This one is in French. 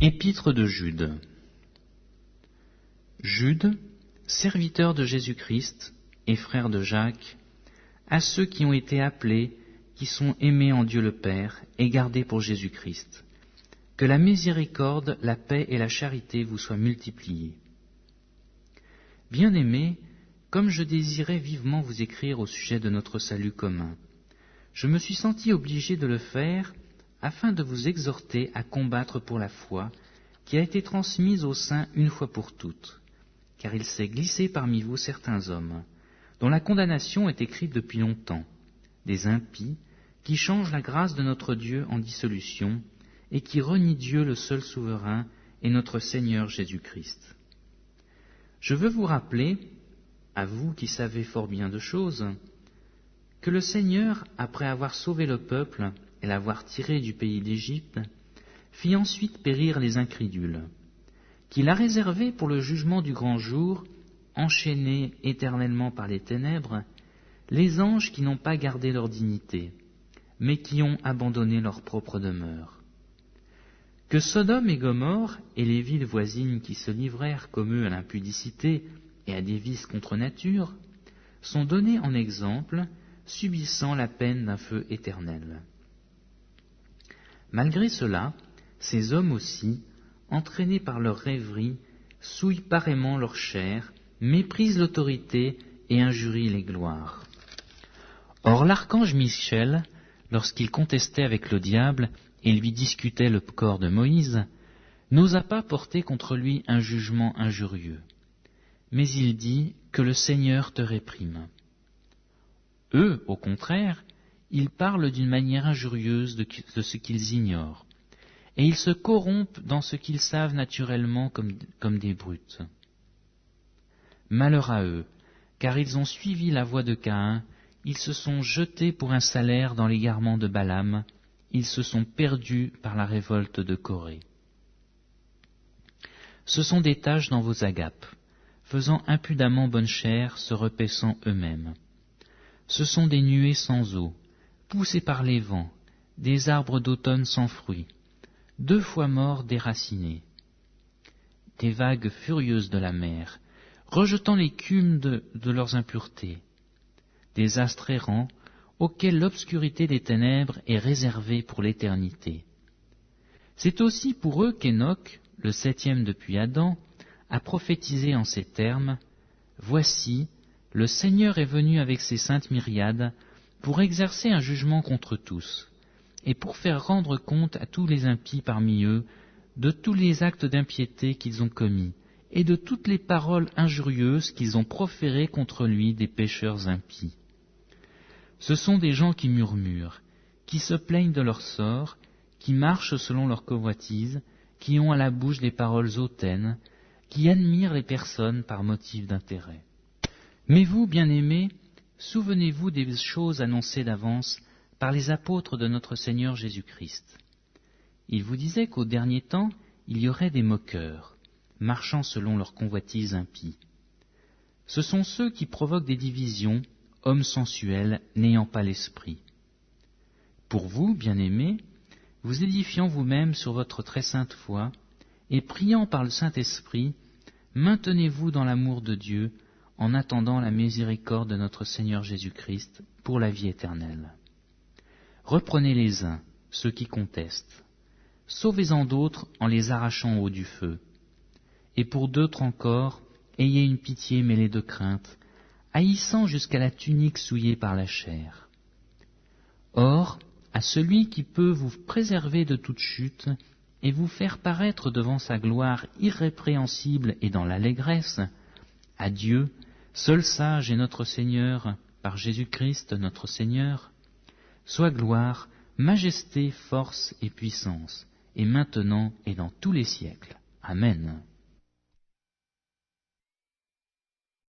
Épître de Jude. Jude, serviteur de Jésus-Christ et frère de Jacques, à ceux qui ont été appelés, qui sont aimés en Dieu le Père et gardés pour Jésus-Christ. Que la miséricorde, la paix et la charité vous soient multipliées. Bien-aimés, comme je désirais vivement vous écrire au sujet de notre salut commun, je me suis senti obligé de le faire afin de vous exhorter à combattre pour la foi qui a été transmise aux saints une fois pour toutes, car il s'est glissé parmi vous certains hommes, dont la condamnation est écrite depuis longtemps, des impies qui changent la grâce de notre Dieu en dissolution et qui renient Dieu le seul souverain et notre Seigneur Jésus-Christ. Je veux vous rappeler, à vous qui savez fort bien de choses, que le Seigneur, après avoir sauvé le peuple et l'avoir tiré du pays d'Égypte, fit ensuite périr les incrédules, qu'il a réservés pour le jugement du grand jour, enchaînés éternellement par les ténèbres, les anges qui n'ont pas gardé leur dignité, mais qui ont abandonné leur propre demeure. Que Sodome et Gomorrhe et les villes voisines qui se livrèrent comme eux à l'impudicité et à des vices contre nature sont donnés en exemple, subissant la peine d'un feu éternel. Malgré cela, ces hommes aussi, entraînés par leur rêverie, souillent pareillement leur chair, méprisent l'autorité et injurient les gloires. Or l'archange Michel, lorsqu'il contestait avec le diable et lui discutait le corps de Moïse, n'osa pas porter contre lui un jugement injurieux. Mais il dit que le Seigneur te réprime. Eux, au contraire, ils parlent d'une manière injurieuse de ce qu'ils ignorent, et ils se corrompent dans ce qu'ils savent naturellement comme des brutes. Malheur à eux, car ils ont suivi la voie de Caïn, ils se sont jetés pour un salaire dans l'égarement de Balaam, ils se sont perdus par la révolte de Corée. Ce sont des taches dans vos agapes, faisant impudemment bonne chère, se repaissant eux-mêmes. Ce sont des nuées sans eau, poussés par les vents, des arbres d'automne sans fruits, 2 fois morts déracinés. Des vagues furieuses de la mer, rejetant l'écume de leurs impuretés. Des astres errants, auxquels l'obscurité des ténèbres est réservée pour l'éternité. C'est aussi pour eux qu'Enoch, le 7e depuis Adam, a prophétisé en ces termes : « Voici, le Seigneur est venu avec ses saintes myriades pour exercer un jugement contre tous, et pour faire rendre compte à tous les impies parmi eux de tous les actes d'impiété qu'ils ont commis, et de toutes les paroles injurieuses qu'ils ont proférées contre lui des pécheurs impies. Ce sont des gens qui murmurent, qui se plaignent de leur sort, qui marchent selon leur convoitise, qui ont à la bouche des paroles hautaines, qui admirent les personnes par motif d'intérêt. Mais vous, bien-aimés, souvenez-vous des choses annoncées d'avance par les apôtres de notre Seigneur Jésus-Christ. Ils vous disaient qu'au dernier temps, il y aurait des moqueurs, marchant selon leur convoitise impie. Ce sont ceux qui provoquent des divisions, hommes sensuels, n'ayant pas l'esprit. Pour vous, bien-aimés, vous édifiant vous-même sur votre très sainte foi, et priant par le Saint-Esprit, maintenez-vous dans l'amour de Dieu, en attendant la miséricorde de notre Seigneur Jésus-Christ pour la vie éternelle. Reprenez les uns, ceux qui contestent. Sauvez-en d'autres en les arrachant au haut du feu. Et pour d'autres encore, ayez une pitié mêlée de crainte, haïssant jusqu'à la tunique souillée par la chair. Or, à celui qui peut vous préserver de toute chute et vous faire paraître devant sa gloire irrépréhensible et dans l'allégresse, à Dieu, seul sage et notre Seigneur, par Jésus-Christ notre Seigneur, soit gloire, majesté, force et puissance, et maintenant et dans tous les siècles. Amen.